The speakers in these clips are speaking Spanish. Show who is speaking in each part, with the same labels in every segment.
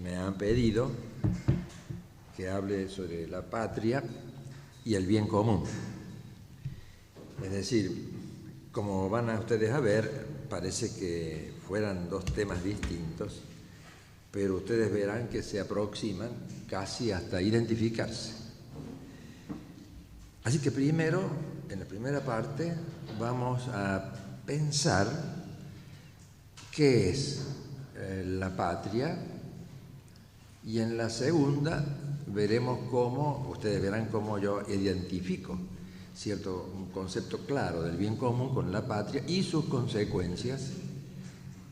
Speaker 1: me han pedido que hable sobre la patria y el bien común. Es decir, como van a ustedes a ver, parece que fueran dos temas distintos, pero ustedes verán que se aproximan casi hasta identificarse. Así que primero, en la primera parte, vamos a pensar qué es la patria, y en la segunda veremos cómo, ustedes verán cómo yo identifico un concepto claro del bien común con la patria y sus consecuencias.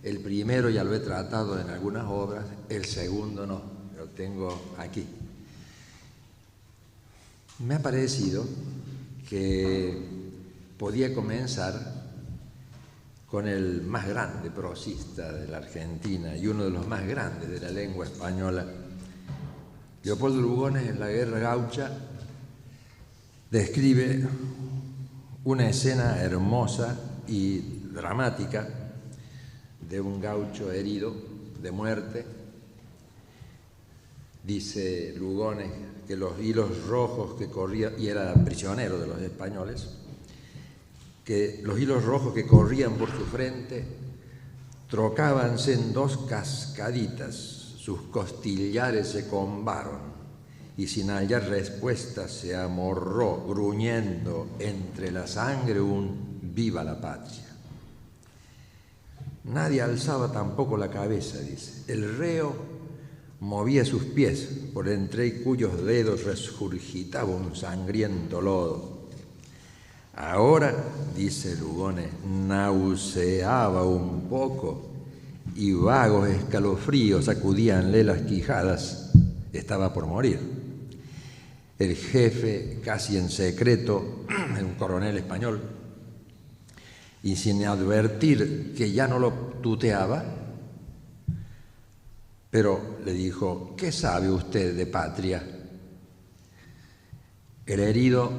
Speaker 1: El primero ya lo he tratado en algunas obras, el segundo no, lo tengo aquí. Me ha parecido que podía comenzar con el más grande prosista de la Argentina y uno de los más grandes de la lengua española. Leopoldo Lugones, en La Guerra Gaucha, describe una escena hermosa y dramática de un gaucho herido de muerte. Dice Lugones que los hilos rojos que corrían, y era prisionero de los españoles, que los hilos rojos que corrían por su frente trocábanse en dos cascaditas, sus costillares se combaron y sin hallar respuesta se amorró, gruñendo entre la sangre un «Viva la patria». Nadie alzaba tampoco la cabeza, dice. El reo movía sus pies, por entre cuyos dedos resurgitaba un sangriento lodo. Ahora, dice Lugones, nauseaba un poco y vagos escalofríos sacudíanle las quijadas. Estaba por morir. El jefe, casi en secreto, un coronel español, y sin advertir que ya no lo tuteaba, pero le dijo: ¿qué sabe usted de patria? El herido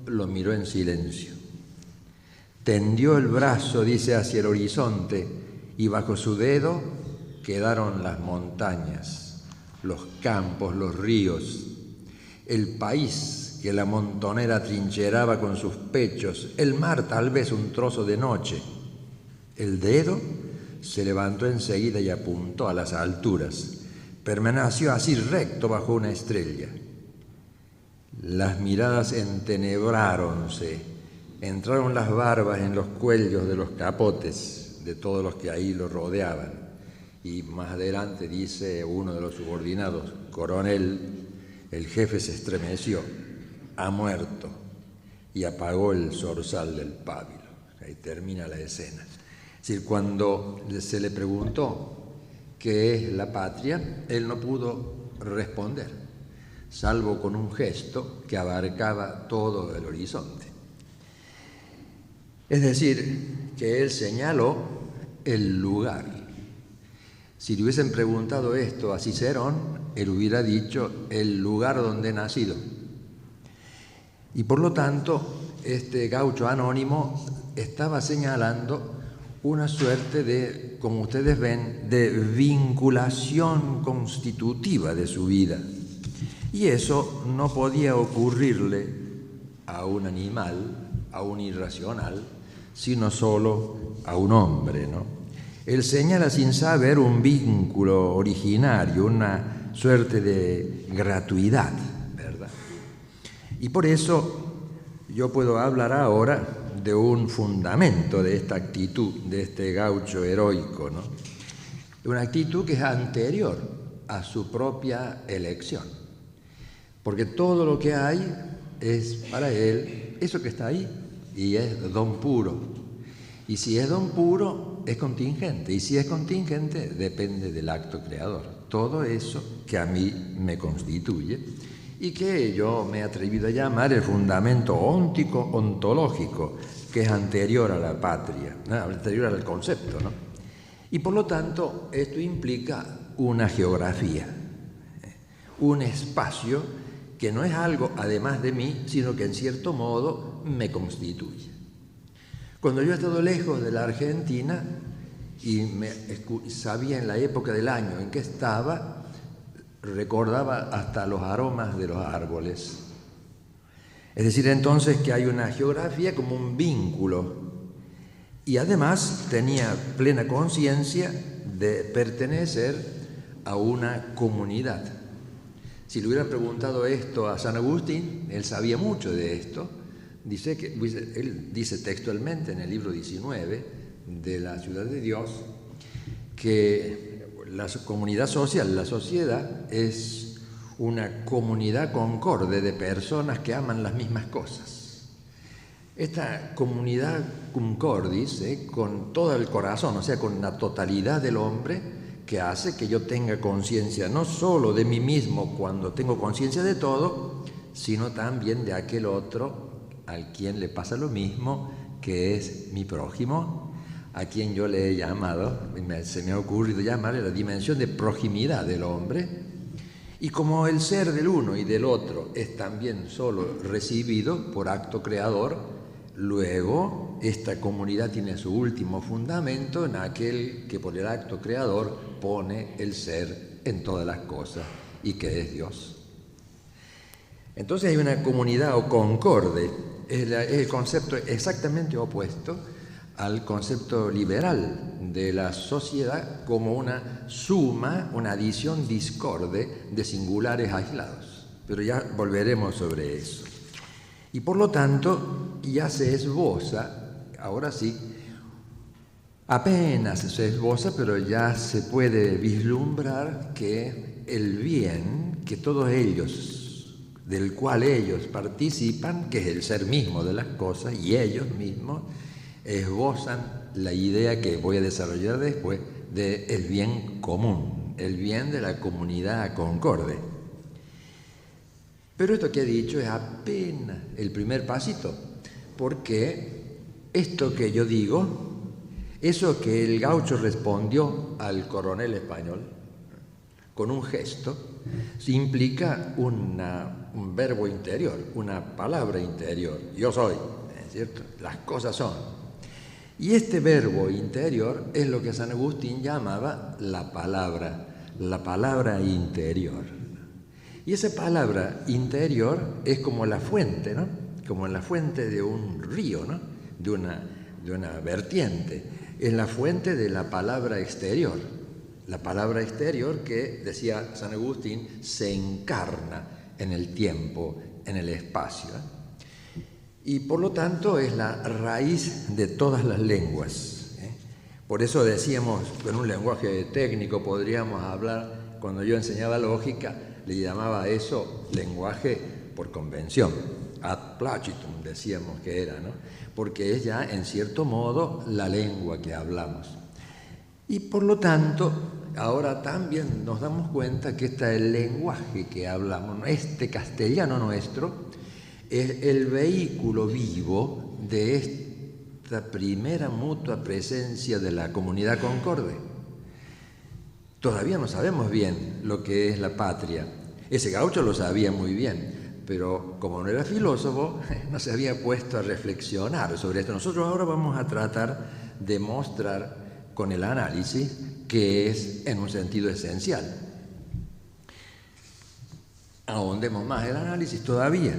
Speaker 1: lo miró en silencio. Tendió el brazo, dice, hacia el horizonte, y bajo su dedo quedaron las montañas, los campos, los ríos, el país que la montonera trincheraba con sus pechos, el mar tal vez un trozo de noche. El dedo se levantó enseguida y apuntó a las alturas. Permaneció así recto bajo una estrella. Las miradas entenebráronse, entraron las barbas en los cuellos de los capotes de todos los que ahí lo rodeaban. Y más adelante dice uno de los subordinados: coronel, el jefe se estremeció, ha muerto, y apagó el zorzal del pábilo. Ahí termina la escena. Es decir, cuando se le preguntó qué es la patria, él no pudo responder, salvo con un gesto que abarcaba todo el horizonte. Es decir, que él señaló el lugar. Si le hubiesen preguntado esto a Cicerón, él hubiera dicho el lugar donde he nacido. Y por lo tanto, este gaucho anónimo estaba señalando una suerte de, como ustedes ven, de vinculación constitutiva de su vida. Y eso no podía ocurrirle a un animal, a un irracional, sino solo a un hombre, ¿no? Él señala sin saber un vínculo originario, una suerte de gratuidad, ¿verdad? Y por eso yo puedo hablar ahora de un fundamento de esta actitud, de este gaucho heroico, ¿no? Una actitud que es anterior a su propia elección, porque todo lo que hay es para él eso que está ahí, y es don puro. Y si es don puro, es contingente, y si es contingente, depende del acto creador. Todo eso que a mí me constituye y que yo me he atrevido a llamar el fundamento óntico ontológico, que es anterior a la patria, anterior al concepto, ¿no? Y por lo tanto, esto implica una geografía, un espacio que no es algo además de mí, sino que en cierto modo me constituye. Cuando yo he estado lejos de la Argentina y sabía en la época del año en que estaba, recordaba hasta los aromas de los árboles. Es decir, entonces que hay una geografía como un vínculo, y además tenía plena conciencia de pertenecer a una comunidad. Si le hubieran preguntado esto a San Agustín, él sabía mucho de esto. Él dice textualmente en el libro 19 de la Ciudad de Dios que la comunidad social, la sociedad, es una comunidad concorde de personas que aman las mismas cosas. Esta comunidad cum cordis, con todo el corazón, o sea, con la totalidad del hombre, que hace que yo tenga conciencia no solo de mí mismo cuando tengo conciencia de todo, sino también de aquel otro al quien le pasa lo mismo, que es mi prójimo, a quien yo le he llamado, se me ha ocurrido llamarle la dimensión de proximidad del hombre. Y como el ser del uno y del otro es también solo recibido por acto creador, luego esta comunidad tiene su último fundamento en aquel que por el acto creador pone el ser en todas las cosas y que es Dios. Entonces hay una comunidad o concorde, es el concepto exactamente opuesto al concepto liberal de la sociedad como una suma, una adición discorde de singulares aislados. Pero ya volveremos sobre eso. Y por lo tanto ya se esboza, ahora sí, apenas se esboza, pero ya se puede vislumbrar que el bien que todos ellos, del cual ellos participan, que es el ser mismo de las cosas, y ellos mismos esbozan la idea que voy a desarrollar después del bien común, el bien de la comunidad concorde. Pero esto que he dicho es apenas el primer pasito, porque esto que yo digo, eso que el gaucho respondió al coronel español con un gesto, implica un verbo interior, una palabra interior. Yo soy, ¿es cierto? Las cosas son. Y este verbo interior es lo que San Agustín llamaba la palabra interior. Y esa palabra interior es como la fuente, ¿no? Como la fuente de un río, ¿no? De una vertiente. Es la fuente de la palabra exterior. La palabra exterior que, decía San Agustín, se encarna en el tiempo, en el espacio. Y por lo tanto es la raíz de todas las lenguas. Por eso decíamos, con un lenguaje técnico podríamos hablar, cuando yo enseñaba lógica, le llamaba a eso lenguaje por convención, ad placitum decíamos que era, ¿no? Porque es ya en cierto modo la lengua que hablamos. Y por lo tanto, ahora también nos damos cuenta que el lenguaje que hablamos, este castellano nuestro, es el vehículo vivo de esta primera mutua presencia de la comunidad concorde. Todavía no sabemos bien lo que es la patria. Ese gaucho lo sabía muy bien, pero como no era filósofo, no se había puesto a reflexionar sobre esto. Nosotros ahora vamos a tratar de mostrar con el análisis que es en un sentido esencial. Ahondemos más el análisis todavía.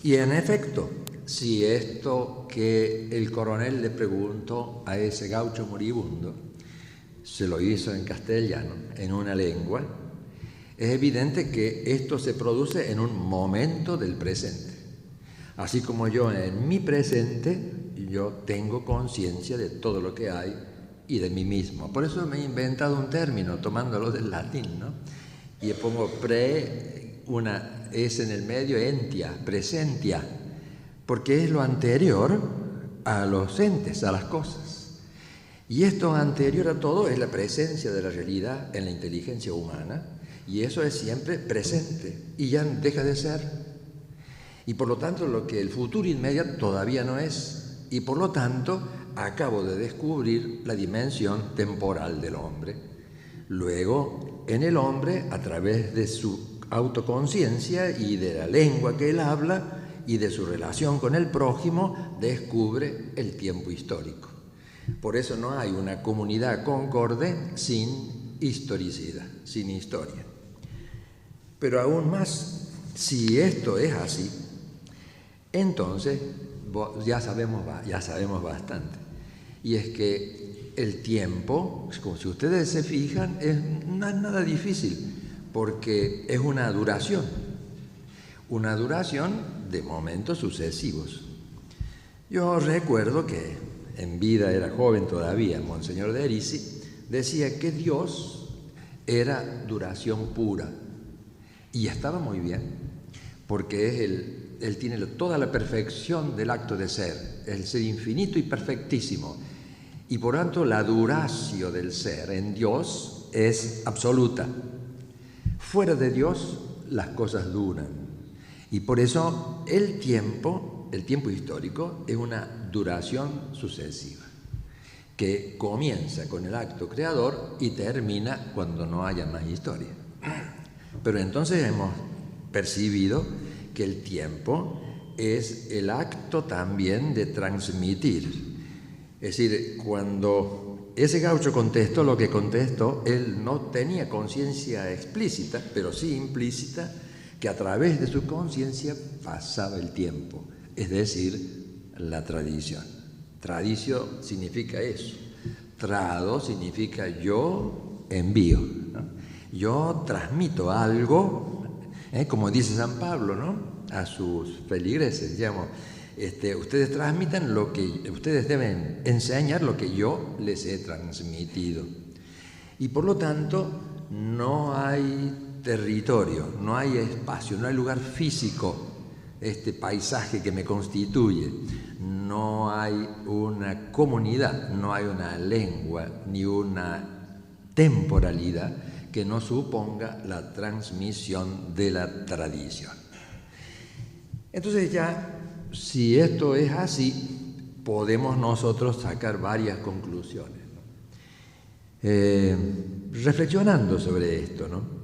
Speaker 1: Y en efecto, si esto que el coronel le preguntó a ese gaucho moribundo se lo hizo en castellano, en una lengua, es evidente que esto se produce en un momento del presente. Así como yo en mi presente, yo tengo conciencia de todo lo que hay y de mí mismo. Por eso me he inventado un término, tomándolo del latín, ¿no? Y le pongo una S en el medio, entia, presentia, porque es lo anterior a los entes, a las cosas. Y esto anterior a todo es la presencia de la realidad en la inteligencia humana, y eso es siempre presente, y ya deja de ser. Y por lo tanto, lo que el futuro inmediato todavía no es, y por lo tanto, acabo de descubrir la dimensión temporal del hombre. Luego, en el hombre, a través de su autoconciencia y de la lengua que él habla y de su relación con el prójimo, descubre el tiempo histórico. Por eso no hay una comunidad concorde sin historicidad, sin historia. Pero aún más, si esto es así, entonces ya sabemos bastante. Y es que el tiempo, como si ustedes se fijan, no es nada difícil, porque es una duración de momentos sucesivos. Yo recuerdo que en vida era joven todavía, Monseñor de Erisi decía que Dios era duración pura, y estaba muy bien, porque Él tiene toda la perfección del acto de ser, el ser infinito y perfectísimo, y por tanto la duración del ser en Dios es absoluta. Fuera de Dios las cosas duran, y por eso el tiempo histórico es una duración sucesiva, que comienza con el acto creador y termina cuando no haya más historia. Pero entonces hemos percibido que el tiempo es el acto también de transmitir. Es decir, cuando ese gaucho contestó lo que contestó, él no tenía conciencia explícita, pero sí implícita, que a través de su conciencia pasaba el tiempo, es decir, la tradición. Tradición significa eso. Trado significa yo envío, ¿no? Yo transmito algo, como dice San Pablo, ¿no?, a sus feligreses, digamos, ustedes transmitan lo que, ustedes deben enseñar lo que yo les he transmitido. Y por lo tanto, no hay territorio, no hay espacio, no hay lugar físico, este paisaje que me constituye. No hay una comunidad, no hay una lengua, ni una temporalidad que no suponga la transmisión de la tradición. Entonces ya, si esto es así, podemos nosotros sacar varias conclusiones, ¿no? Reflexionando sobre esto, ¿no?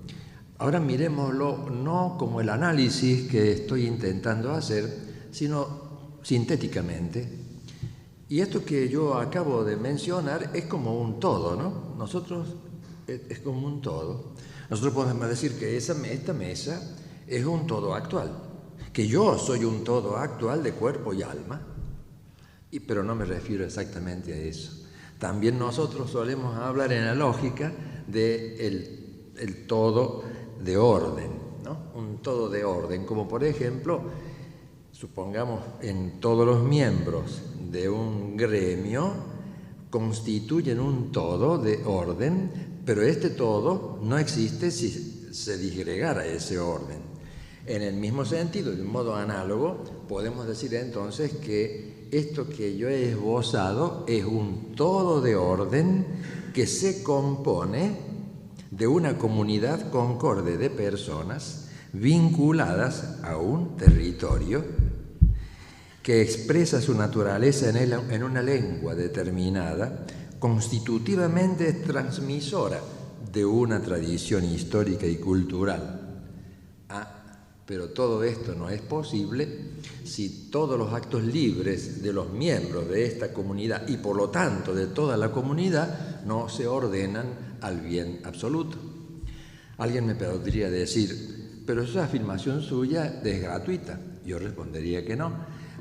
Speaker 1: Ahora miremoslo no como el análisis que estoy intentando hacer, sino sintéticamente. Y esto que yo acabo de mencionar es como un todo, ¿no? Nosotros es como un todo. Nosotros podemos decir que esta mesa es un todo actual, que yo soy un todo actual de cuerpo y alma, pero no me refiero exactamente a eso. También nosotros solemos hablar en la lógica de el todo de orden, ¿no? Un todo de orden, como por ejemplo, supongamos en todos los miembros de un gremio constituyen un todo de orden, pero este todo no existe si se disgregara ese orden. En el mismo sentido, de un modo análogo, podemos decir entonces que esto que yo he esbozado es un todo de orden que se compone de una comunidad concorde de personas vinculadas a un territorio que expresa su naturaleza en una lengua determinada, constitutivamente transmisora de una tradición histórica y cultural. Pero todo esto no es posible si todos los actos libres de los miembros de esta comunidad y por lo tanto de toda la comunidad no se ordenan al bien absoluto. Alguien me podría decir, pero esa afirmación suya es gratuita. Yo respondería que no,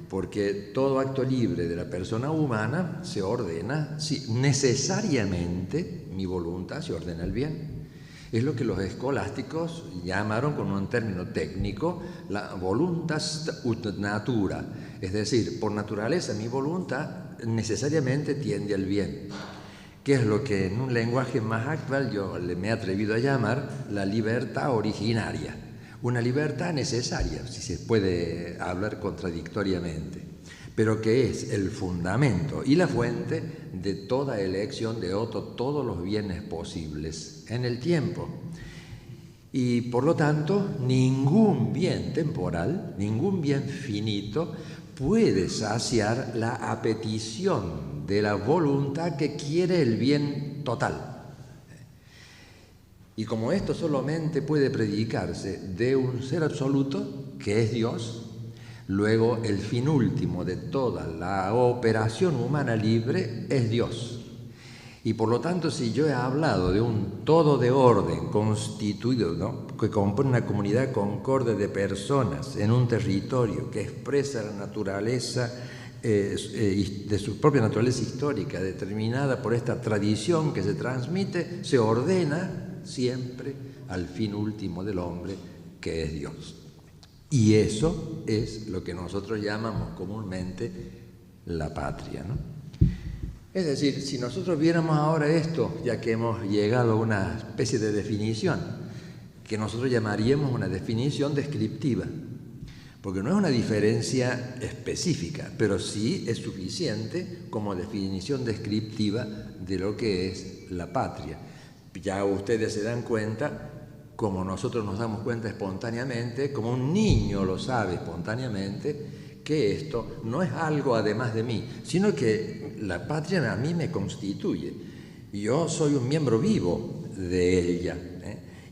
Speaker 1: porque todo acto libre de la persona humana se ordena si necesariamente mi voluntad se ordena al bien. Es lo que los escolásticos llamaron con un término técnico la voluntas ut natura, es decir, por naturaleza mi voluntad necesariamente tiende al bien, que es lo que en un lenguaje más actual yo me he atrevido a llamar la libertad originaria, una libertad necesaria, si se puede hablar contradictoriamente, pero que es el fundamento y la fuente de toda elección de todos los bienes posibles en el tiempo. Y por lo tanto, ningún bien temporal, ningún bien finito puede saciar la apetición de la voluntad que quiere el bien total. Y como esto solamente puede predicarse de un ser absoluto, que es Dios, luego el fin último de toda la operación humana libre es Dios. Y por lo tanto, si yo he hablado de un todo de orden constituido, ¿no?, que compone una comunidad concorde de personas en un territorio que expresa la naturaleza de su propia naturaleza histórica, determinada por esta tradición que se transmite, se ordena siempre al fin último del hombre, que es Dios. Y eso es lo que nosotros llamamos comúnmente la patria, ¿no? Es decir, si nosotros viéramos ahora esto, ya que hemos llegado a una especie de definición, que nosotros llamaríamos una definición descriptiva, porque no es una diferencia específica, pero sí es suficiente como definición descriptiva de lo que es la patria. Ya ustedes se dan cuenta, como nosotros nos damos cuenta espontáneamente, como un niño lo sabe espontáneamente, que esto no es algo además de mí, sino que la patria a mí me constituye. Yo soy un miembro vivo de ella,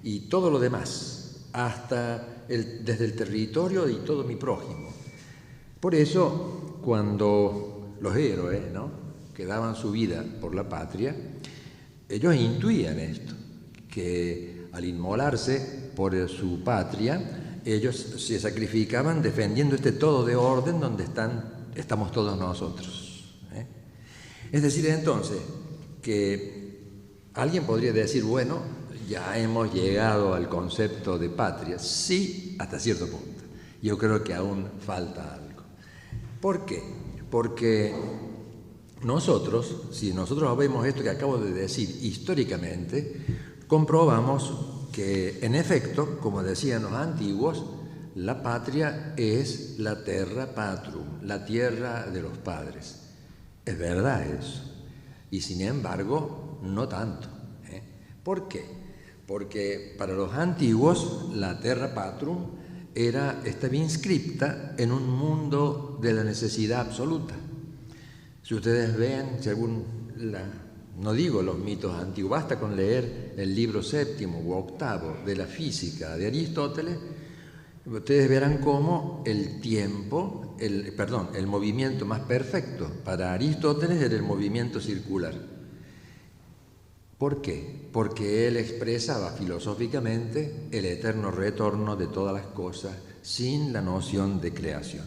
Speaker 1: y todo lo demás, desde el territorio y todo mi prójimo. Por eso, cuando los héroes, ¿no?, que daban su vida por la patria, ellos intuían esto, que al inmolarse por su patria, ellos se sacrificaban defendiendo este todo de orden donde estamos todos nosotros. Es decir, entonces, que alguien podría decir, bueno, ya hemos llegado al concepto de patria. Sí, hasta cierto punto. Yo creo que aún falta algo. ¿Por qué? Porque nosotros, si nosotros vemos esto que acabo de decir históricamente, comprobamos que, en efecto, como decían los antiguos, la patria es la terra patrum, la tierra de los padres. Es verdad eso. Y sin embargo, no tanto. ¿Por qué? Porque para los antiguos la terra patrum estaba inscripta en un mundo de la necesidad absoluta. Si ustedes ven, no digo los mitos antiguos, basta con leer el libro 7º u 8º de la física de Aristóteles, ustedes verán cómo el movimiento más perfecto para Aristóteles era el movimiento circular. ¿Por qué? Porque él expresaba filosóficamente el eterno retorno de todas las cosas sin la noción de creación.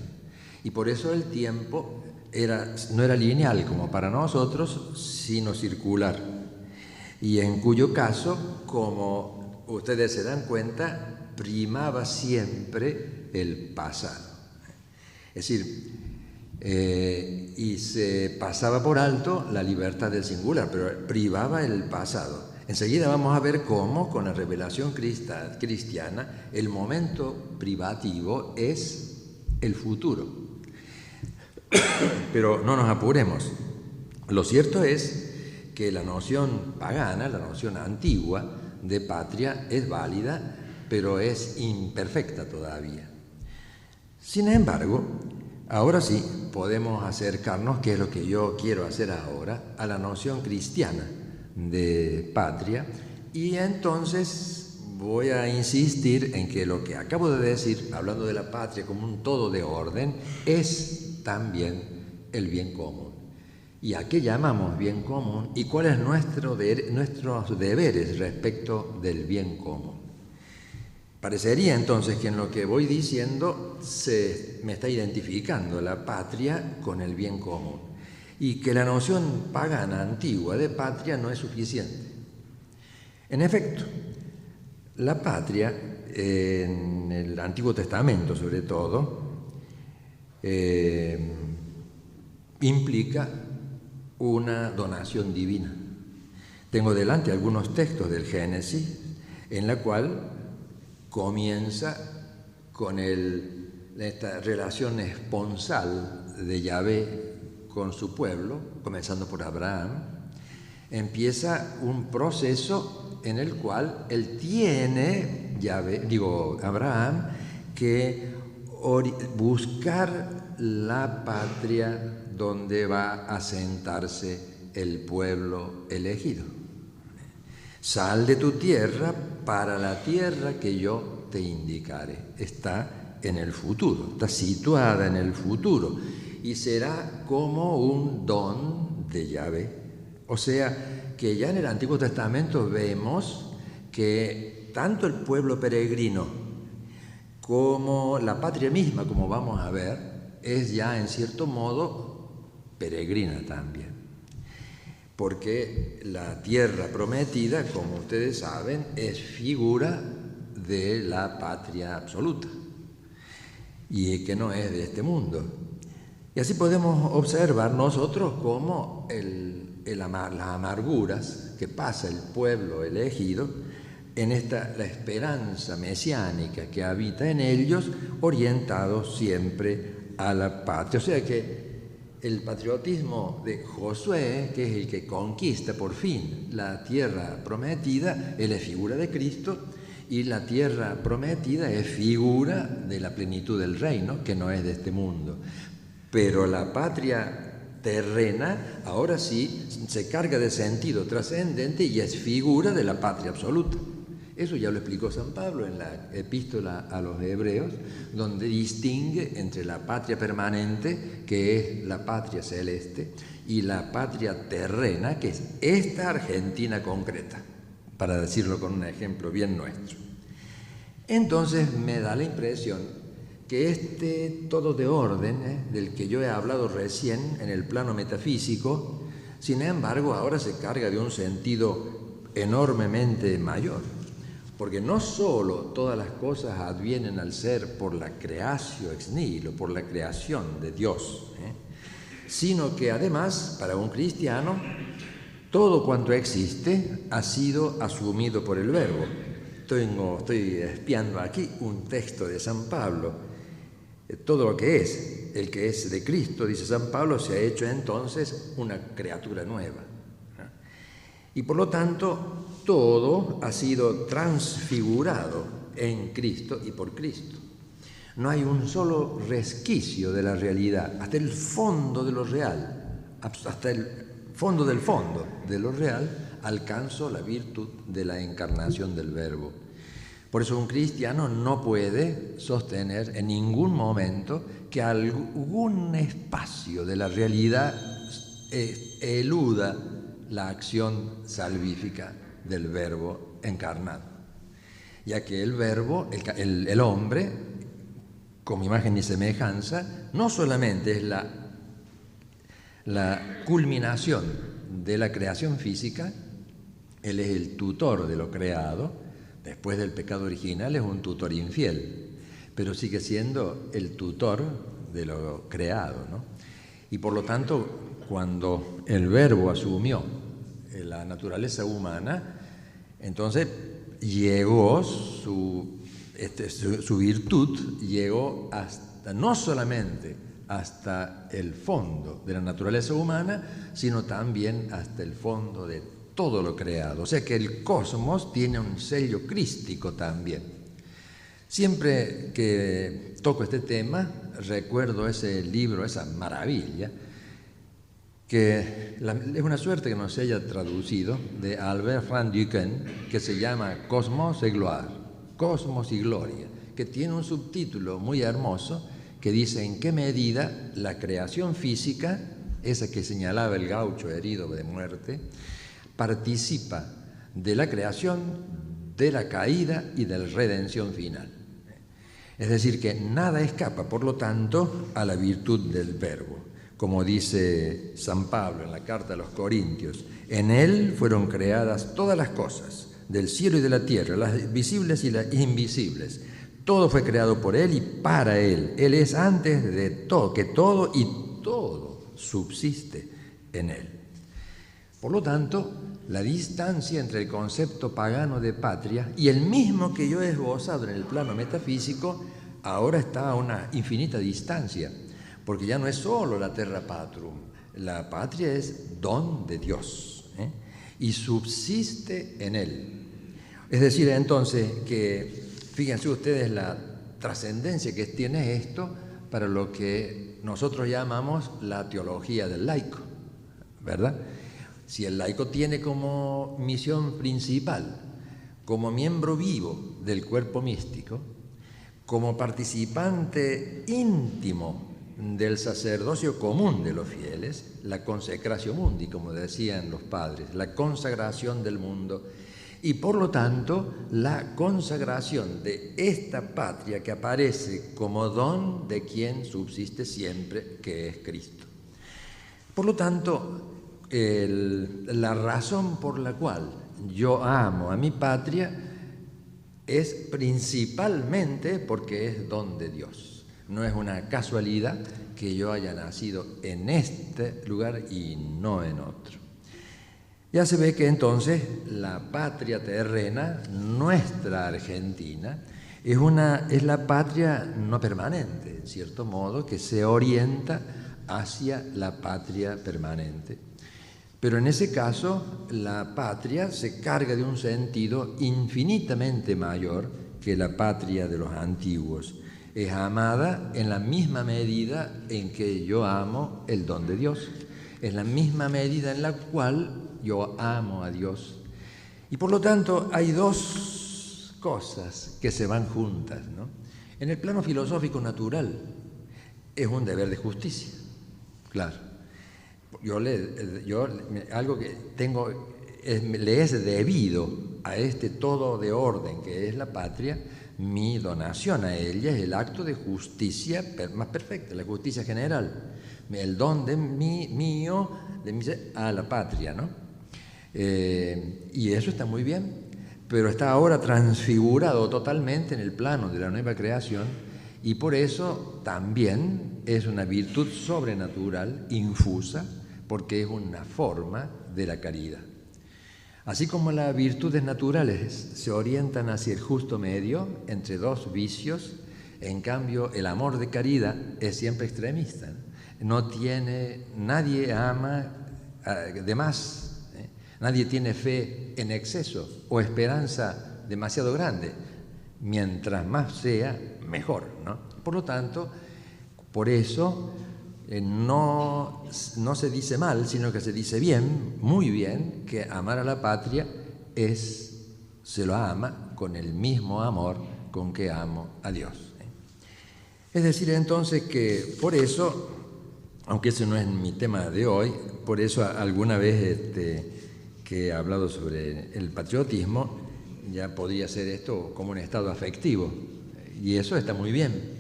Speaker 1: Y por eso el tiempo no era lineal como para nosotros, sino circular. Y en cuyo caso, como ustedes se dan cuenta, primaba siempre el pasado. Es decir, y se pasaba por alto la libertad del singular, pero privaba el pasado. Enseguida vamos a ver cómo, con la revelación cristiana, el momento privativo es el futuro. Pero no nos apuremos. Lo cierto es que la noción pagana, la noción antigua de patria es válida, pero es imperfecta todavía. Sin embargo, ahora sí podemos acercarnos, que es lo que yo quiero hacer ahora, a la noción cristiana de patria, y entonces voy a insistir en que lo que acabo de decir, hablando de la patria como un todo de orden, es también el bien común. ¿Y a qué llamamos bien común? ¿Y cuáles son nuestros deberes respecto del bien común? Parecería entonces que en lo que voy diciendo me está identificando la patria con el bien común, y que la noción pagana antigua de patria no es suficiente. En efecto, la patria, en el Antiguo Testamento sobre todo, implica una donación divina. Tengo delante algunos textos del Génesis en la cual comienza con esta relación esponsal de Yahvé con su pueblo, comenzando por Abraham. Empieza un proceso en el cual él tiene, Abraham, que buscar la patria donde va a sentarse el pueblo elegido. Sal de tu tierra para la tierra que yo te indicaré. Está en el futuro, está situada en el futuro, y será como un don de Yahvé O sea que ya en el Antiguo Testamento vemos que tanto el pueblo peregrino como la patria misma, como vamos a ver, es ya en cierto modo peregrina también. Porque la tierra prometida, como ustedes saben, es figura de la patria absoluta y que no es de este mundo. Y así podemos observar nosotros cómo las amarguras que pasa el pueblo elegido en la esperanza mesiánica que habita en ellos, orientados siempre a la patria. O sea que el patriotismo de Josué, que es el que conquista por fin la tierra prometida, él es figura de Cristo, y la tierra prometida es figura de la plenitud del reino, que no es de este mundo. Pero la patria terrena ahora sí se carga de sentido trascendente y es figura de la patria absoluta. Eso ya lo explicó San Pablo en la epístola a los Hebreos, donde distingue entre la patria permanente, que es la patria celeste, y la patria terrena, que es esta Argentina concreta, para decirlo con un ejemplo bien nuestro. Entonces me da la impresión que este todo de orden, del que yo he hablado recién en el plano metafísico, sin embargo ahora se carga de un sentido enormemente mayor. Porque no solo todas las cosas advienen al ser por la creatio ex nihilo, por la creación de Dios, sino que además, para un cristiano, todo cuanto existe ha sido asumido por el Verbo. Estoy espiando aquí un texto de San Pablo. Todo lo que es, el que es de Cristo, dice San Pablo, se ha hecho entonces una criatura nueva. Y por lo tanto, todo ha sido transfigurado en Cristo y por Cristo. No hay un solo resquicio de la realidad, hasta el fondo de lo real, hasta el fondo de lo real, alcanzó la virtud de la encarnación del Verbo. Por eso un cristiano no puede sostener en ningún momento que algún espacio de la realidad eluda la acción salvífica del Verbo encarnado, ya que el Verbo, el hombre, como imagen y semejanza, no solamente es la culminación de la creación física, él es el tutor de lo creado. Después del pecado original es un tutor infiel, pero sigue siendo el tutor de lo creado, ¿no? Y por lo tanto, cuando el Verbo asumió la naturaleza humana, entonces llegó su virtud, llegó hasta, no solamente hasta el fondo de la naturaleza humana, sino también hasta el fondo de todo lo creado. O sea que el cosmos tiene un sello crístico también. Siempre que toco este tema, recuerdo ese libro, esa maravilla, que es una suerte que no se haya traducido, de Albert Van Dycken, que se llama Cosmos et Gloire, Cosmos y Gloria, que tiene un subtítulo muy hermoso que dice en qué medida la creación física, esa que señalaba el gaucho herido de muerte, participa de la creación, de la caída y de la redención final. Es decir, que nada escapa, por lo tanto, a la virtud del Verbo. Como dice San Pablo en la carta a los Corintios, en Él fueron creadas todas las cosas, del cielo y de la tierra, las visibles y las invisibles. Todo fue creado por Él y para Él. Él es antes de todo, que todo y todo subsiste en Él. Por lo tanto, la distancia entre el concepto pagano de patria y el mismo que yo he esbozado en el plano metafísico, ahora está a una infinita distancia, porque ya no es solo la terra patrum, la patria es don de Dios, y subsiste en Él. Es decir, entonces, que fíjense ustedes la trascendencia que tiene esto para lo que nosotros llamamos la teología del laico, ¿verdad? Si el laico tiene como misión principal, como miembro vivo del cuerpo místico, como participante íntimo del sacerdocio común de los fieles, la consecratio mundi, como decían los padres, la consagración del mundo, y por lo tanto la consagración de esta patria que aparece como don de quien subsiste siempre, que es Cristo. Por lo tanto, la razón por la cual yo amo a mi patria es principalmente porque es don de Dios. No es una casualidad que yo haya nacido en este lugar y no en otro. Ya se ve que entonces la patria terrena, nuestra Argentina, es la patria no permanente, en cierto modo, que se orienta hacia la patria permanente. Pero en ese caso, la patria se carga de un sentido infinitamente mayor que la patria de los antiguos. Es amada en la misma medida en que yo amo el don de Dios. Es la misma medida en la cual yo amo a Dios. Y por lo tanto hay dos cosas que se van juntas, ¿no? En el plano filosófico natural es un deber de justicia, claro. Algo que tengo le es debido a este todo de orden que es la patria, mi donación a ella es el acto de justicia más perfecta, la justicia general, el don de mío a la patria, ¿no? Y eso está muy bien, pero está ahora transfigurado totalmente en el plano de la nueva creación, y por eso también es una virtud sobrenatural, infusa, porque es una forma de la caridad. Así como las virtudes naturales se orientan hacia el justo medio entre dos vicios, en cambio el amor de caridad es siempre extremista. Nadie ama de más, nadie tiene fe en exceso o esperanza demasiado grande. Mientras más sea, mejor, ¿no? Por lo tanto, por eso no se dice mal, sino que se dice bien, muy bien, que amar a la patria se lo ama con el mismo amor con que amo a Dios. Es decir, entonces, que por eso, aunque ese no es mi tema de hoy, por eso alguna vez que he hablado sobre el patriotismo, ya podría ser esto como un estado afectivo, y eso está muy bien.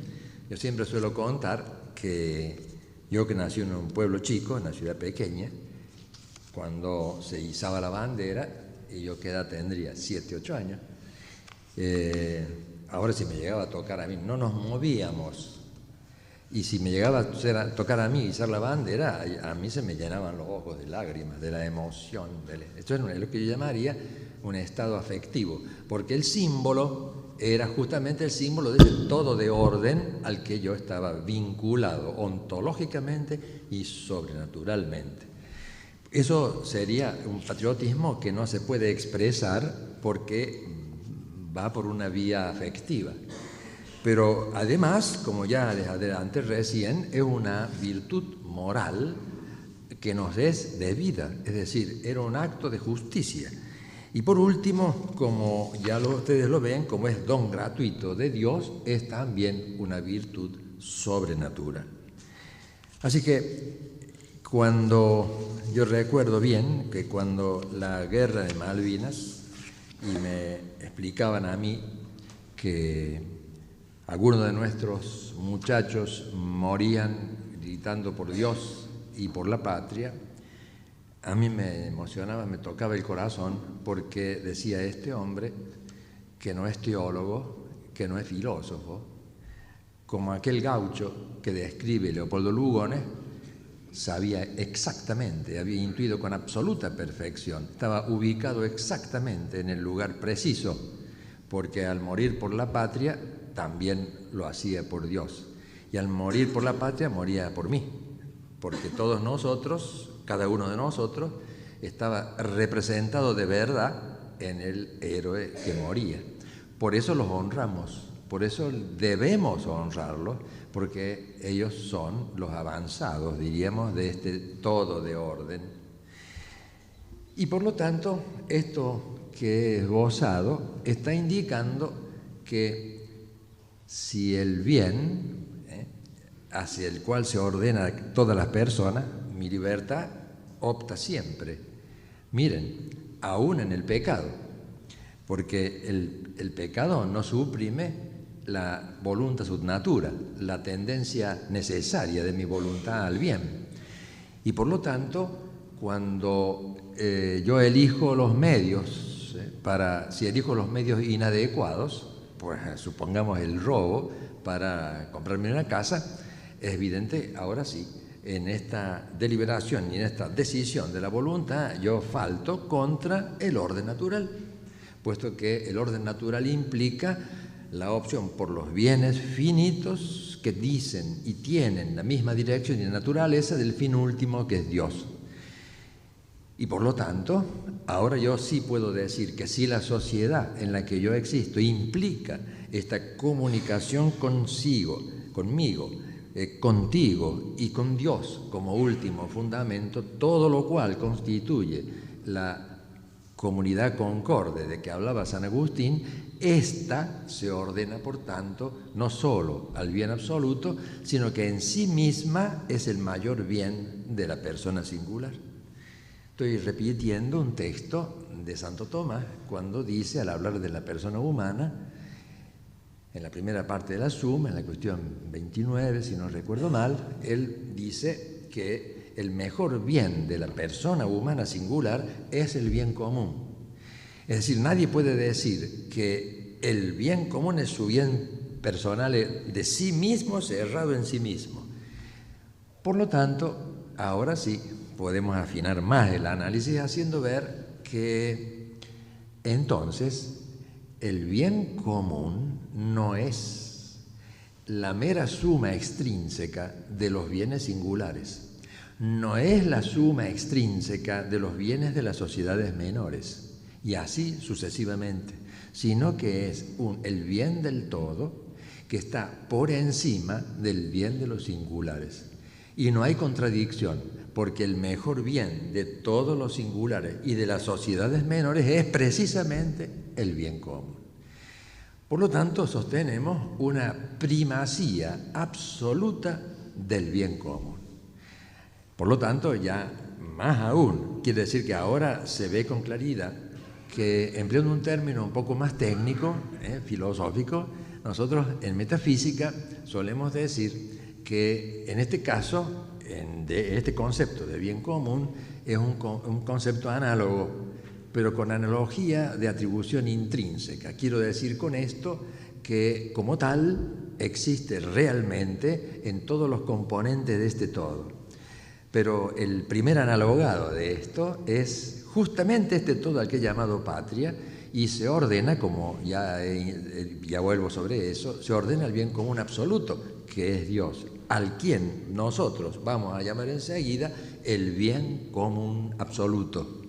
Speaker 1: Yo siempre suelo contar que yo, que nací en un pueblo chico, en una ciudad pequeña, cuando se izaba la bandera, y yo qué edad tendría, 7, 8 años, ahora si me llegaba a tocar a mí, no nos movíamos, y si me llegaba a tocar a mí izar la bandera, a mí se me llenaban los ojos de lágrimas, de la emoción. Esto es lo que yo llamaría un estado afectivo, porque el símbolo era justamente el símbolo de ese todo de orden al que yo estaba vinculado ontológicamente y sobrenaturalmente. Eso sería un patriotismo que no se puede expresar porque va por una vía afectiva. Pero además, como ya les adelanté recién, es una virtud moral que nos es debida, es decir, era un acto de justicia. Y por último, como ya ustedes lo ven, como es don gratuito de Dios, es también una virtud sobrenatural. Así que yo recuerdo bien que cuando la guerra de Malvinas, y me explicaban a mí que algunos de nuestros muchachos morían gritando por Dios y por la patria, a mí me emocionaba, me tocaba el corazón, porque decía este hombre que no es teólogo, que no es filósofo, como aquel gaucho que describe Leopoldo Lugones, sabía exactamente, había intuido con absoluta perfección, estaba ubicado exactamente en el lugar preciso, porque al morir por la patria también lo hacía por Dios, y al morir por la patria moría por mí, porque todos nosotros, cada uno de nosotros, estaba representado de verdad en el héroe que moría. Por eso los honramos, por eso debemos honrarlos, porque ellos son los avanzados, diríamos, de este todo de orden. Y por lo tanto, esto que he esbozado está indicando que si el bien hacia el cual se ordena todas las personas, mi libertad opta siempre. Miren, aún en el pecado, porque el pecado no suprime la voluntad subnatura, la tendencia necesaria de mi voluntad al bien. Y por lo tanto, cuando yo elijo los medios, si elijo los medios inadecuados, pues supongamos el robo para comprarme una casa, es evidente, ahora sí, en esta deliberación y en esta decisión de la voluntad, yo falto contra el orden natural, puesto que el orden natural implica la opción por los bienes finitos que dicen y tienen la misma dirección y naturaleza del fin último que es Dios. Y por lo tanto, ahora yo sí puedo decir que si la sociedad en la que yo existo implica esta comunicación conmigo, contigo y con Dios como último fundamento, todo lo cual constituye la comunidad concorde de que hablaba San Agustín, esta se ordena, por tanto, no solo al bien absoluto, sino que en sí misma es el mayor bien de la persona singular. Estoy repitiendo un texto de Santo Tomás cuando dice, al hablar de la persona humana, en la primera parte de la Suma, en la cuestión 29, si no recuerdo mal, él dice que el mejor bien de la persona humana singular es el bien común. Es decir, nadie puede decir que el bien común es su bien personal de sí mismo, cerrado en sí mismo. Por lo tanto, ahora sí, podemos afinar más el análisis haciendo ver que entonces el bien común no es la mera suma extrínseca de los bienes singulares, no es la suma extrínseca de los bienes de las sociedades menores, y así sucesivamente, sino que es el bien del todo que está por encima del bien de los singulares. Y no hay contradicción, porque el mejor bien de todos los singulares y de las sociedades menores es precisamente el bien común. Por lo tanto, sostenemos una primacía absoluta del bien común. Por lo tanto, ya más aún, quiere decir que ahora se ve con claridad que, empleando un término un poco más técnico, filosófico, nosotros en metafísica solemos decir que en este caso, este concepto de bien común es un concepto análogo, pero con analogía de atribución intrínseca. Quiero decir con esto que como tal existe realmente en todos los componentes de este todo. Pero el primer analogado de esto es justamente este todo al que he llamado patria, y se ordena, como ya vuelvo sobre eso, se ordena el bien común absoluto, que es Dios, al quien nosotros vamos a llamar enseguida el bien común absoluto.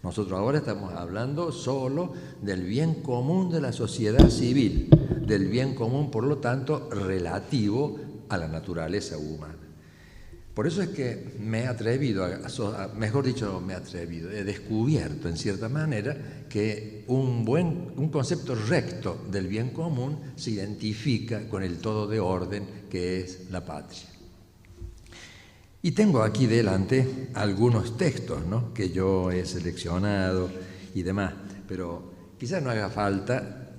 Speaker 1: Nosotros ahora estamos hablando solo del bien común de la sociedad civil, del bien común, por lo tanto, relativo a la naturaleza humana. Por eso es que me he atrevido, he descubierto en cierta manera que un concepto recto del bien común se identifica con el todo de orden que es la patria. Y tengo aquí delante algunos textos, ¿no?, que yo he seleccionado y demás, pero quizás no haga falta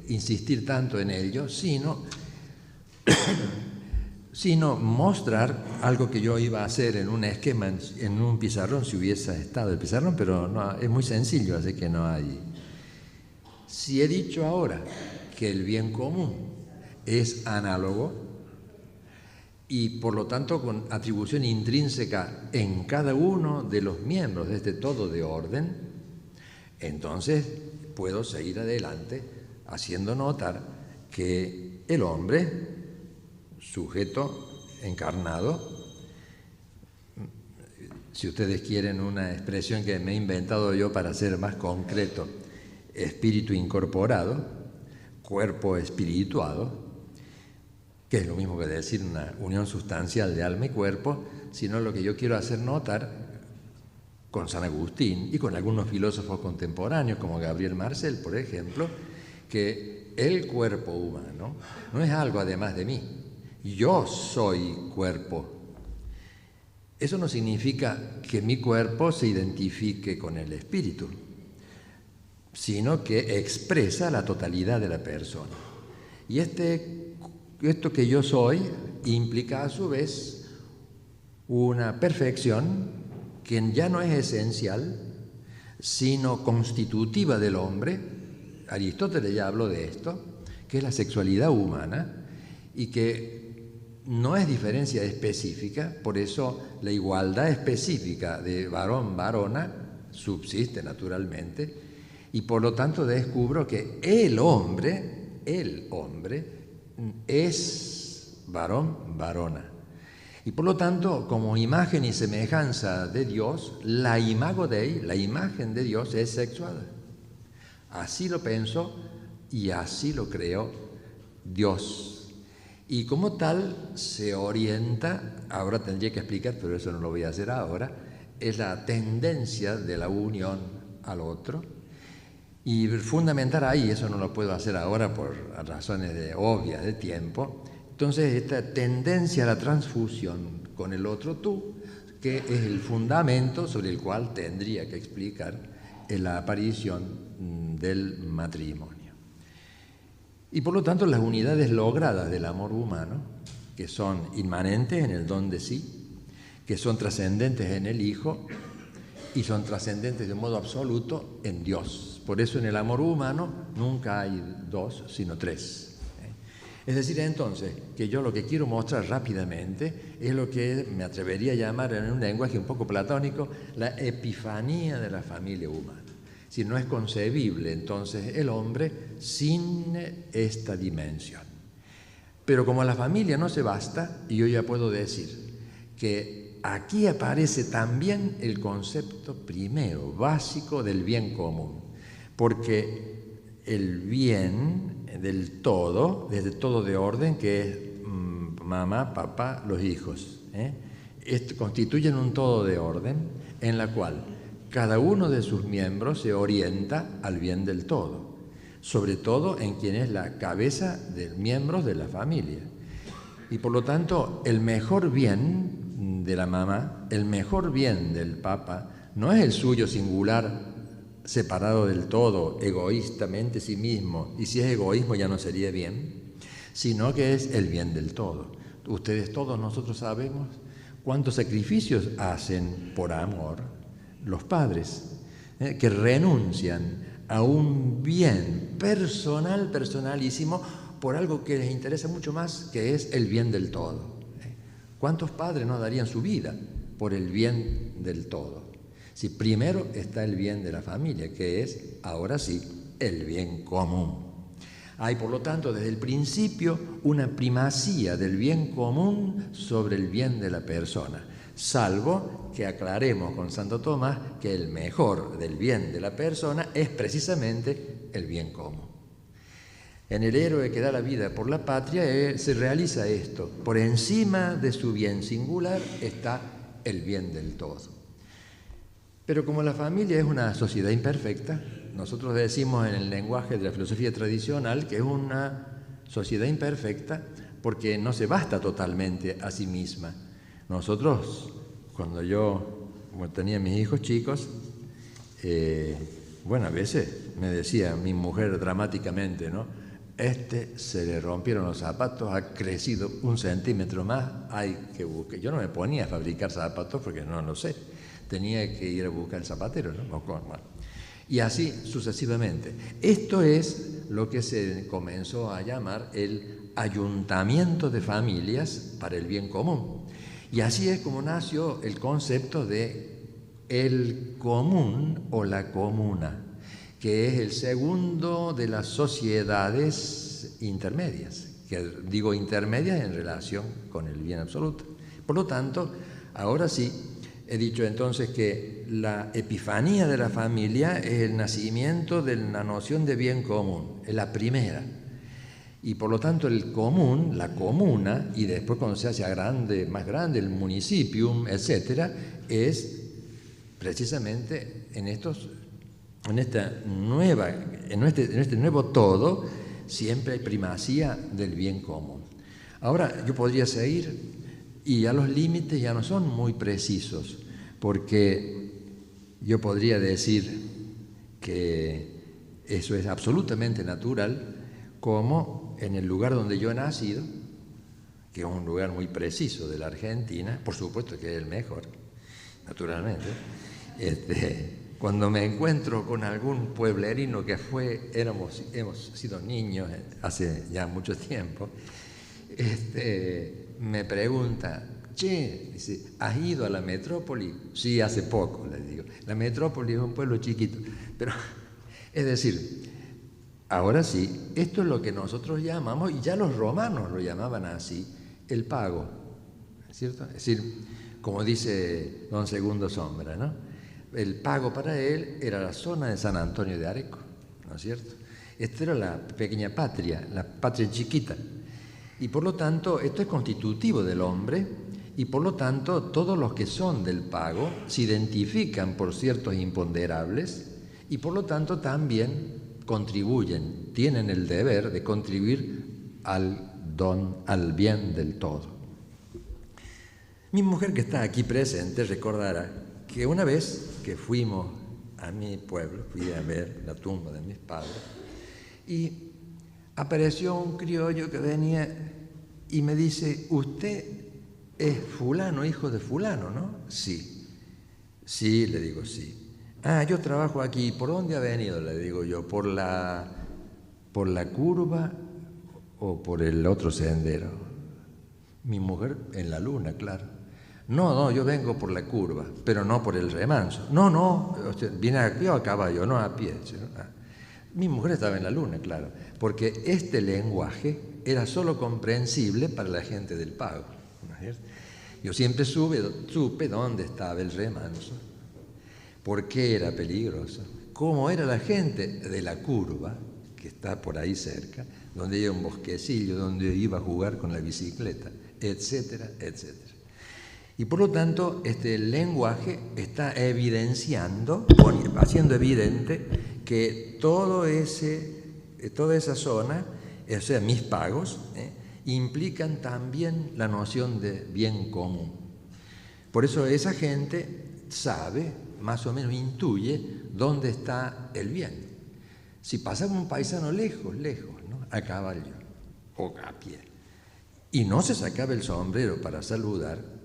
Speaker 1: insistir tanto en ello, sino mostrar algo que yo iba a hacer en un esquema, en un pizarrón, si hubiese estado el pizarrón, pero no, es muy sencillo, así que no hay. Si he dicho ahora que el bien común es análogo y por lo tanto con atribución intrínseca en cada uno de los miembros de este todo de orden, entonces puedo seguir adelante haciendo notar que el hombre, sujeto encarnado, si ustedes quieren una expresión que me he inventado yo para ser más concreto, espíritu incorporado, cuerpo espirituado, que es lo mismo que decir una unión sustancial de alma y cuerpo, sino lo que yo quiero hacer notar con San Agustín y con algunos filósofos contemporáneos como Gabriel Marcel, por ejemplo, que el cuerpo humano no es algo además de mí, Yo soy cuerpo. Eso no significa que mi cuerpo se identifique con el espíritu, sino que expresa la totalidad de la persona. Y esto que yo soy implica a su vez una perfección que ya no es esencial, sino constitutiva del hombre. Aristóteles ya habló de esto, que es la sexualidad humana, y que no es diferencia específica, por eso la igualdad específica de varón-varona subsiste naturalmente, y por lo tanto descubro que el hombre es varón-varona. Y por lo tanto, como imagen y semejanza de Dios, la imago Dei, la imagen de Dios, es sexual. Así lo pensó y así lo creó Dios. Y como tal se orienta, ahora tendría que explicar, pero eso no lo voy a hacer ahora, es la tendencia de la unión al otro. Y fundamental ahí, eso no lo puedo hacer ahora por razones obvias de tiempo. Entonces, esta tendencia a la transfusión con el otro tú, que es el fundamento sobre el cual tendría que explicar la aparición del matrimonio. Y por lo tanto, las unidades logradas del amor humano, que son inmanentes en el don de sí, que son trascendentes en el Hijo y son trascendentes de modo absoluto en Dios. Por eso en el amor humano nunca hay dos, sino tres. Es decir, entonces, que yo lo que quiero mostrar rápidamente es lo que me atrevería a llamar en un lenguaje un poco platónico la epifanía de la familia humana. Si no es concebible entonces el hombre sin esta dimensión. Pero como la familia no se basta, yo ya puedo decir que aquí aparece también el concepto primero, básico del bien común, porque el bien del todo, desde todo de orden, que es mamá, papá, los hijos, constituyen un todo de orden en la cual cada uno de sus miembros se orienta al bien del todo, sobre todo en quien es la cabeza de miembros de la familia. Y por lo tanto, el mejor bien de la mamá, el mejor bien del papá, no es el suyo singular, separado del todo, egoístamente sí mismo, y si es egoísmo ya no sería bien, sino que es el bien del todo. Ustedes todos, nosotros sabemos cuántos sacrificios hacen por amor los padres, que renuncian a un bien personal, personalísimo, por algo que les interesa mucho más, que es el bien del todo. ¿Cuántos padres no darían su vida por el bien del todo? Si primero está el bien de la familia, que es, ahora sí, el bien común. Hay, por lo tanto, desde el principio una primacía del bien común sobre el bien de la persona, salvo que aclaremos con Santo Tomás que el mejor del bien de la persona es precisamente el bien común. En el héroe que da la vida por la patria se realiza esto. Por encima de su bien singular está el bien del todo. Pero como la familia es una sociedad imperfecta, nosotros decimos en el lenguaje de la filosofía tradicional que es una sociedad imperfecta porque no se basta totalmente a sí misma. Nosotros, cuando yo tenía mis hijos chicos, a veces me decía mi mujer dramáticamente, ¿no? Se le rompieron los zapatos, ha crecido 1 centímetro más, hay que buscar. Yo no me ponía a fabricar zapatos porque no lo sé. Tenía que ir a buscar el zapatero, ¿no? Y así sucesivamente. Esto es lo que se comenzó a llamar el ayuntamiento de familias para el bien común. Y así es como nació el concepto de el común o la comuna, que es el segundo de las sociedades intermedias, que digo intermedias en relación con el bien absoluto. Por lo tanto, ahora sí, he dicho entonces que la epifanía de la familia es el nacimiento de la noción de bien común, es la primera. Y por lo tanto el común, la comuna, y después cuando se hace más grande, el municipium, etcétera, es precisamente en este nuevo todo, siempre hay primacía del bien común. Ahora, yo podría seguir y ya los límites ya no son muy precisos, porque yo podría decir que eso es absolutamente natural, como en el lugar donde yo he nacido, que es un lugar muy preciso de la Argentina, por supuesto que es el mejor, naturalmente. Cuando me encuentro con algún pueblerino que hemos sido niños hace ya mucho tiempo, me pregunta, che, dice, ¿has ido a la metrópoli? Sí, hace poco, le digo. La metrópoli es un pueblo chiquito, pero es decir, ahora sí, esto es lo que nosotros llamamos, y ya los romanos lo llamaban así, el pago, ¿es cierto? Es decir, como dice don Segundo Sombra, ¿no? El pago para él era la zona de San Antonio de Areco, ¿no es cierto? Esta era la pequeña patria, la patria chiquita. Y por lo tanto, esto es constitutivo del hombre, y por lo tanto, todos los que son del pago se identifican por ciertos imponderables, y por lo tanto también contribuyen, tienen el deber de contribuir al bien del todo. Mi mujer, que está aquí presente, recordará que una vez que fuimos a mi pueblo, fui a ver la tumba de mis padres, y apareció un criollo que venía y me dice, usted es fulano, hijo de fulano, ¿no? Sí. Sí, le digo, sí. Ah, yo trabajo aquí. ¿Por dónde ha venido? Le digo yo, ¿por la curva o por el otro sendero? Mi mujer en la luna, claro. No, yo vengo por la curva, pero no por el remanso. No, viene a pie o a caballo, no a pie. Mi mujer estaba en la luna, claro, porque este lenguaje era solo comprensible para la gente del pago, ¿no es cierto? Yo siempre supe dónde estaba el remanso, por qué era peligroso, cómo era la gente de la curva, que está por ahí cerca, donde hay un bosquecillo, donde iba a jugar con la bicicleta, etcétera, etcétera. Y por lo tanto, este lenguaje está evidenciando, haciendo evidente que toda esa zona, o sea, mis pagos, implican también la noción de bien común. Por eso esa gente sabe, más o menos intuye, dónde está el bien. Si pasaba un paisano lejos, ¿no? A caballo o a pie, y no se sacaba el sombrero para saludar,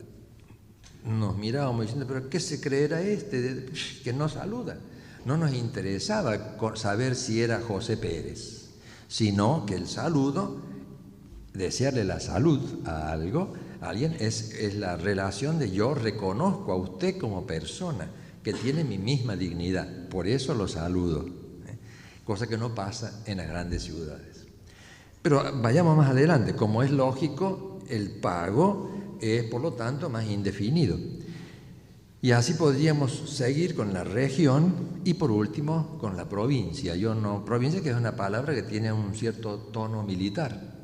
Speaker 1: nos mirábamos diciendo, pero ¿qué se creerá que no saluda? No nos interesaba saber si era José Pérez, sino que el saludo, desearle la salud a alguien, es la relación de yo reconozco a usted como persona, que tiene mi misma dignidad, por eso lo saludo, cosa que no pasa en las grandes ciudades. Pero vayamos más adelante, como es lógico, el pago es por lo tanto más indefinido. Y así podríamos seguir con la región y por último con la provincia. Provincia, que es una palabra que tiene un cierto tono militar.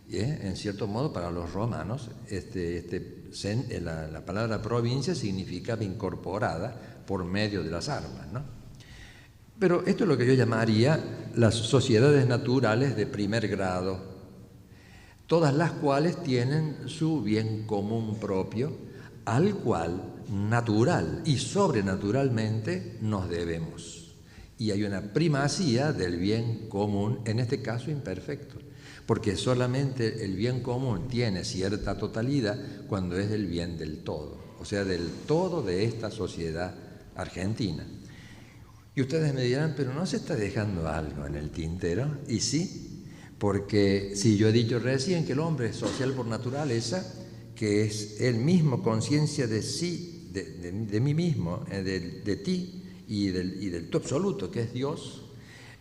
Speaker 1: En cierto modo, para los romanos, la palabra provincia significaba incorporada por medio de las armas, ¿no? Pero esto es lo que yo llamaría las sociedades naturales de primer grado, todas las cuales tienen su bien común propio, al cual natural y sobrenaturalmente nos debemos. Y hay una primacía del bien común, en este caso imperfecto, porque solamente el bien común tiene cierta totalidad cuando es el bien del todo, o sea, del todo de esta sociedad argentina. Y ustedes me dirán, pero ¿no se está dejando algo en el tintero? Y sí, porque si yo he dicho recién que el hombre es social por naturaleza, que es él mismo conciencia de sí, de mí mismo, de ti y del tú absoluto, que es Dios,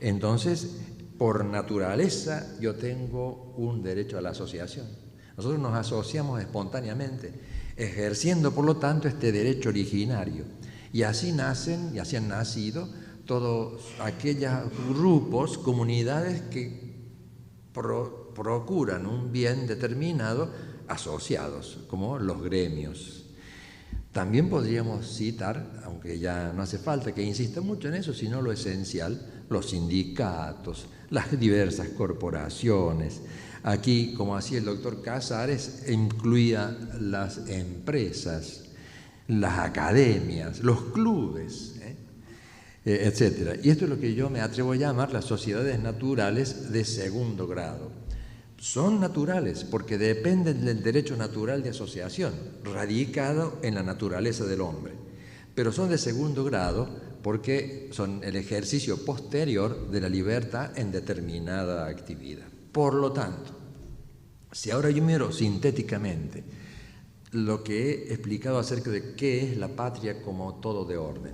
Speaker 1: entonces, por naturaleza, yo tengo un derecho a la asociación. Nosotros nos asociamos espontáneamente, ejerciendo, por lo tanto, este derecho originario. Y así nacen, y así han nacido todos aquellos grupos, comunidades que procuran un bien determinado asociados, como los gremios. También podríamos citar, aunque ya no hace falta que insista mucho en eso, sino lo esencial, los sindicatos, las diversas corporaciones. Aquí, como hacía el doctor Casares, incluía las empresas, las academias, los clubes, etc. Y esto es lo que yo me atrevo a llamar las sociedades naturales de segundo grado. Son naturales porque dependen del derecho natural de asociación, radicado en la naturaleza del hombre. Pero son de segundo grado porque son el ejercicio posterior de la libertad en determinada actividad. Por lo tanto, si ahora yo miro sintéticamente lo que he explicado acerca de qué es la patria como todo de orden,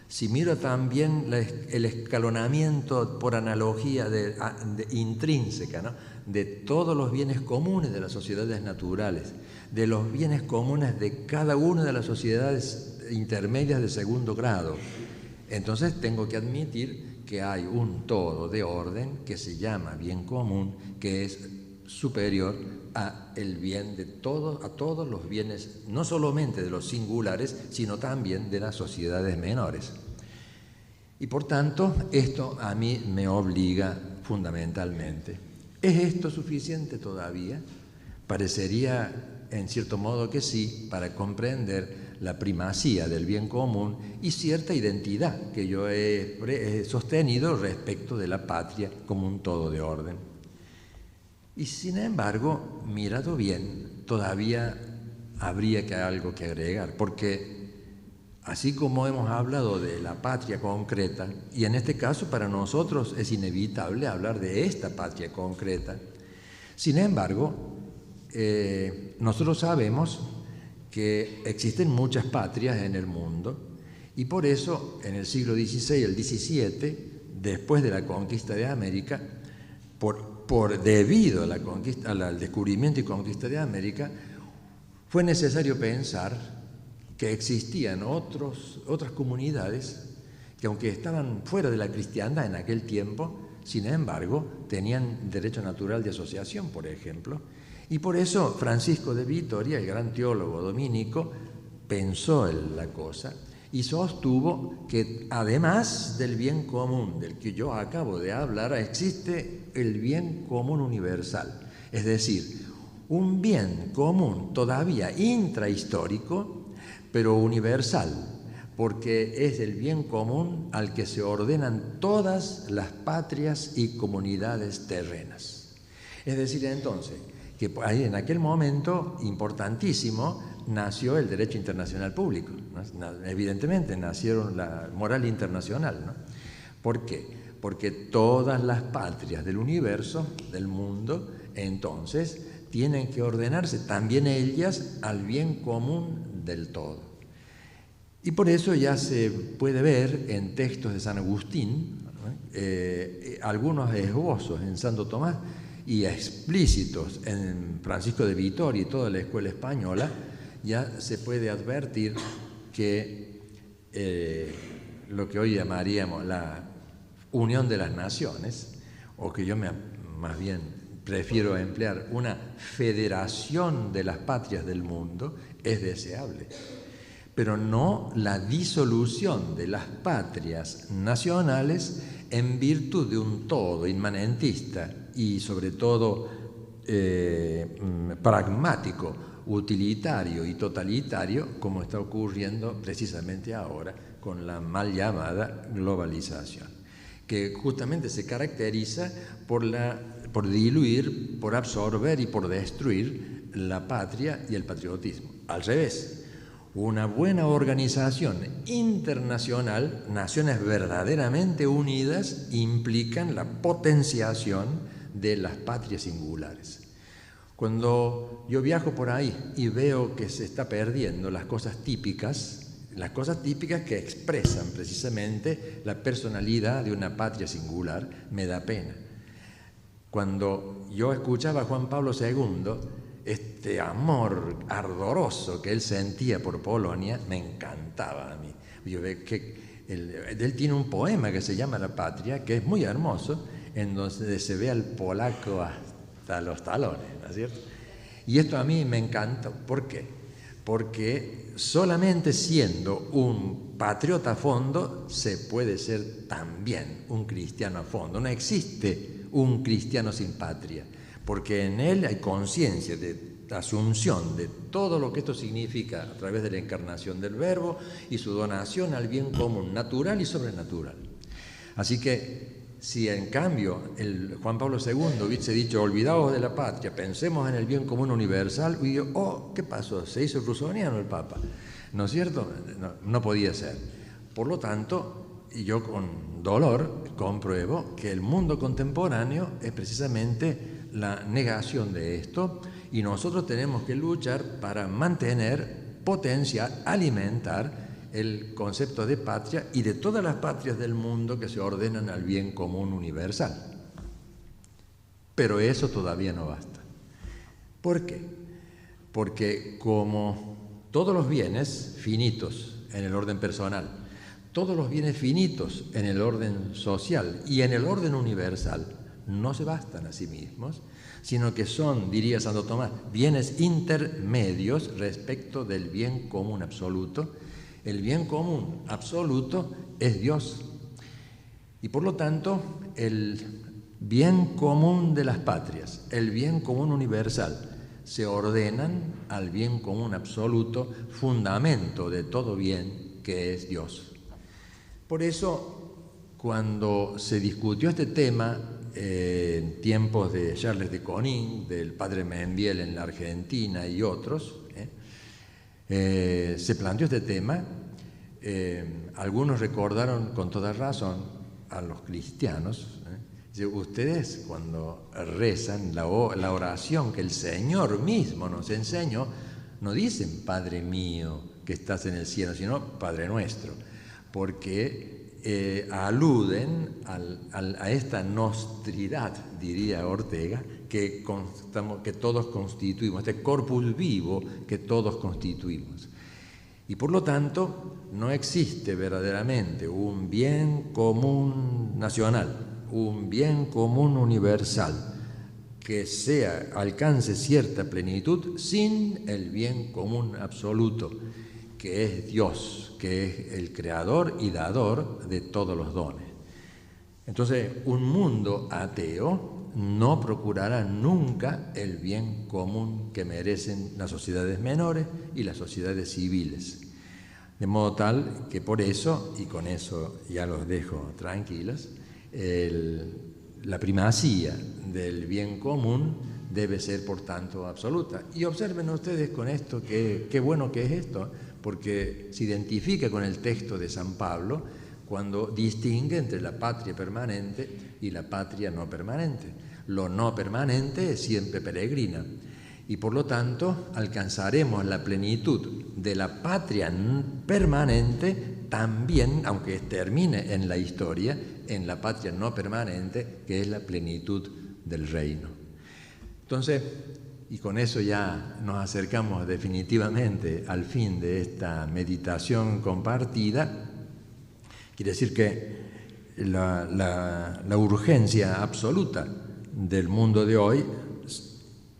Speaker 1: si miro también el escalonamiento por analogía intrínseca, ¿no?, de todos los bienes comunes de las sociedades naturales, de los bienes comunes de cada una de las sociedades intermedias de segundo grado, entonces tengo que admitir que hay un todo de orden que se llama bien común, que es superior a el bien de todos, a todos los bienes, no solamente de los singulares, sino también de las sociedades menores. Y por tanto, esto a mí me obliga fundamentalmente. ¿Es esto suficiente todavía? Parecería, en cierto modo, que sí, para comprender la primacía del bien común y cierta identidad que yo he sostenido respecto de la patria como un todo de orden. Y sin embargo, mirado bien, todavía habría algo que agregar, porque así como hemos hablado de la patria concreta, y en este caso para nosotros es inevitable hablar de esta patria concreta, sin embargo, nosotros sabemos que existen muchas patrias en el mundo y por eso en el siglo XVI y el XVII, después de la conquista de América, debido a la conquista, al descubrimiento y conquista de América, fue necesario pensar que existían otras comunidades que, aunque estaban fuera de la cristiandad en aquel tiempo, sin embargo, tenían derecho natural de asociación, por ejemplo. Y por eso Francisco de Vitoria, el gran teólogo dominico, pensó en la cosa y sostuvo que además del bien común del que yo acabo de hablar, existe el bien común universal, es decir, un bien común todavía intrahistórico, pero universal, porque es el bien común al que se ordenan todas las patrias y comunidades terrenas. Es decir, entonces, que ahí en aquel momento importantísimo nació el derecho internacional público, ¿no? Evidentemente nacieron la moral internacional, ¿no? ¿Por qué? Porque todas las patrias del universo, del mundo, entonces tienen que ordenarse también ellas al bien común del todo. Y por eso ya se puede ver en textos de San Agustín, algunos esbozos en Santo Tomás y explícitos en Francisco de Vitoria y toda la escuela española, ya se puede advertir que lo que hoy llamaríamos la unión de las naciones, o que yo más bien prefiero emplear una federación de las patrias del mundo, es deseable, pero no la disolución de las patrias nacionales en virtud de un todo inmanentista y sobre todo pragmático, utilitario y totalitario, como está ocurriendo precisamente ahora con la mal llamada globalización, que justamente se caracteriza por diluir, por absorber y por destruir la patria y el patriotismo. Al revés, una buena organización internacional, naciones verdaderamente unidas, implican la potenciación de las patrias singulares. Cuando yo viajo por ahí y veo que se está perdiendo las cosas típicas que expresan precisamente la personalidad de una patria singular, me da pena. Cuando yo escuchaba a Juan Pablo II, este amor ardoroso que él sentía por Polonia, me encantaba a mí. Yo veo que él tiene un poema que se llama La Patria, que es muy hermoso, en donde se ve al polaco hasta los talones, ¿no es cierto? Y esto a mí me encanta. ¿Por qué? porque solamente siendo un patriota a fondo se puede ser también un cristiano a fondo. No existe un cristiano sin patria, porque en él hay conciencia de asunción de todo lo que esto significa a través de la encarnación del Verbo y su donación al bien común, natural y sobrenatural. Así que si en cambio el Juan Pablo II hubiese dicho olvidaos de la patria, pensemos en el bien común universal, y yo, oh, ¿qué pasó? Se hizo rusoniano el Papa, ¿no es cierto? No podía ser. Por lo tanto, yo con dolor compruebo que el mundo contemporáneo es precisamente la negación de esto, y nosotros tenemos que luchar para mantener, potenciar, alimentar el concepto de patria y de todas las patrias del mundo que se ordenan al bien común universal. Pero eso todavía no basta. ¿Por qué? Porque como todos los bienes finitos en el orden personal, todos los bienes finitos en el orden social y en el orden universal no se bastan a sí mismos, sino que son, diría Santo Tomás, bienes intermedios respecto del bien común absoluto. El bien común absoluto es Dios. Y por lo tanto, el bien común de las patrias, el bien común universal, se ordenan al bien común absoluto, fundamento de todo bien, que es Dios. Por eso, cuando se discutió este tema en tiempos de Charles de Conin, del padre Membiel en la Argentina y otros, se planteó este tema. Algunos recordaron con toda razón a los cristianos. Ustedes cuando rezan la oración que el Señor mismo nos enseñó, no dicen Padre mío que estás en el cielo, sino Padre nuestro, porque aluden a esta nostridad, diría Ortega, que todos constituimos, este corpus vivo que todos constituimos. Y por lo tanto, no existe verdaderamente un bien común nacional, un bien común universal, que alcance cierta plenitud sin el bien común absoluto, que es Dios, que es el creador y dador de todos los dones. Entonces, un mundo ateo no procurará nunca el bien común que merecen las sociedades menores y las sociedades civiles. De modo tal que por eso, y con eso ya los dejo tranquilos, la primacía del bien común debe ser, por tanto, absoluta. Y observen ustedes con esto qué bueno que es esto, porque se identifica con el texto de San Pablo cuando distingue entre la patria permanente y la patria no permanente. Lo no permanente es siempre peregrina, y por lo tanto alcanzaremos la plenitud de la patria permanente también, aunque termine en la historia, en la patria no permanente, que es la plenitud del reino. Entonces, y con eso ya nos acercamos definitivamente al fin de esta meditación compartida. Quiere decir que la urgencia absoluta del mundo de hoy,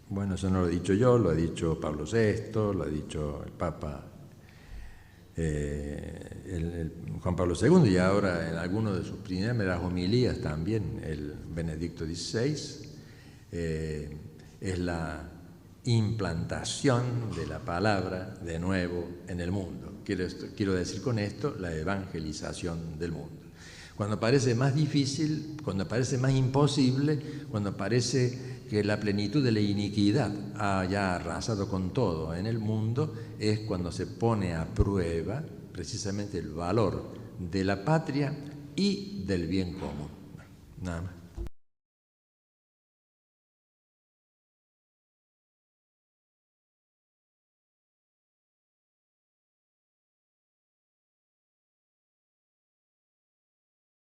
Speaker 1: bueno, eso no lo he dicho yo, lo ha dicho Pablo VI, lo ha dicho el Papa Juan Pablo II, y ahora en algunas de sus primeras homilías también el Benedicto XVI, es la implantación de la palabra de nuevo en el mundo. Quiero decir con esto la evangelización del mundo. Cuando parece más difícil, cuando parece más imposible, cuando parece que la plenitud de la iniquidad haya arrasado con todo en el mundo, es cuando se pone a prueba precisamente el valor de la patria y del bien común. Nada más.